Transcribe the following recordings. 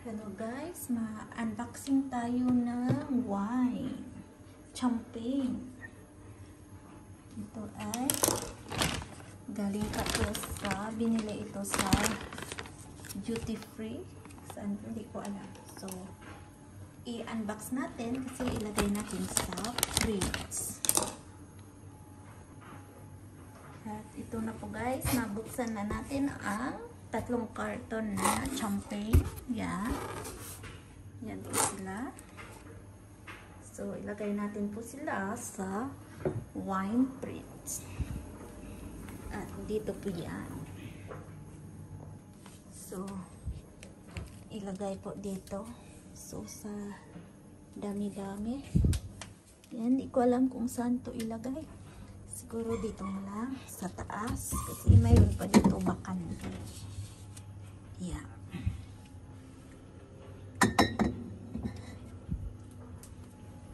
Hello guys, ma-unboxing tayo ng wine. Champagne. Ito ay galing pa to sa, binili ito sa duty free. Saan? Hindi ko alam. So, i-unbox natin kasi ilagay natin sa fridge. At ito na po guys, nabuksan na natin ang tatlong karton na champagne. Yan. Yan po sila. So, ilagay natin po sila sa wine fridge. At dito po yan. So, ilagay po dito. So, sa dami-dami. Yan, di ko alam kung saan to ilagay. Siguro dito lang, sa taas. Kasi mayroon pa dito bakante. Yeah.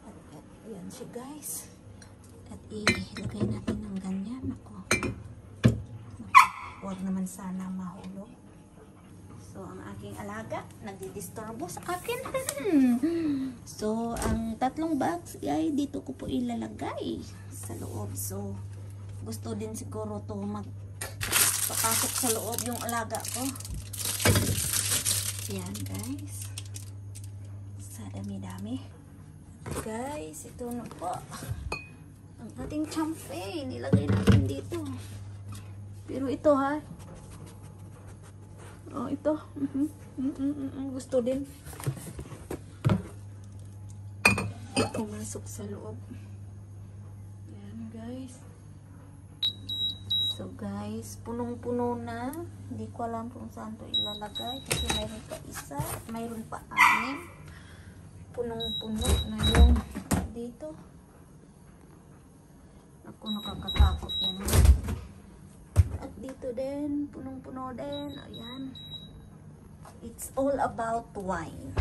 At yan siya guys. At ilagay natin ng ganyan. Ako. Huwag naman sana mahulog. So, ang aking alaga, nagdidisturbo sa akin. So, ang tatlong box ay dito ko po ilalagay sa loob. So, gusto din siguro to magpapasok sa loob yung alaga ko. Yan guys. Sa dami-dami. Guys, ito na po. Ang ating champagne. Ilagay natin dito. Pero ito ha. Oh, ito. Gusto din. Pumasok sa loob. Yan guys. So guys, punong-puno na. Hindi ko alam kung saan to ilalagay. Kasi mayroon pa isa. Mayroon pa 6. Punong-puno na yung dito. Ako nakakatakot naman. At dito din, punong-puno din. Ayan. It's all about wine.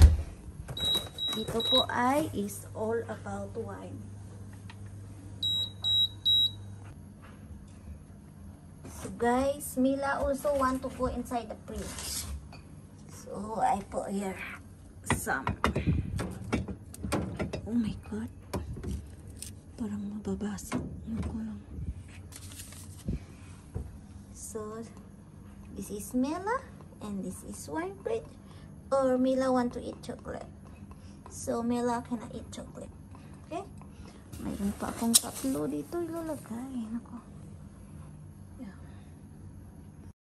Dito po ay is all about wine. So guys, Mila also want to go inside the fridge. So I put here some. Oh my god. Parang mababasag. So this is Mila and this is wine fridge. Or Mila want to eat chocolate. So Mila cannot eat chocolate. Okay? Mayroon pa akong tatlo dito ilalagay. Nako.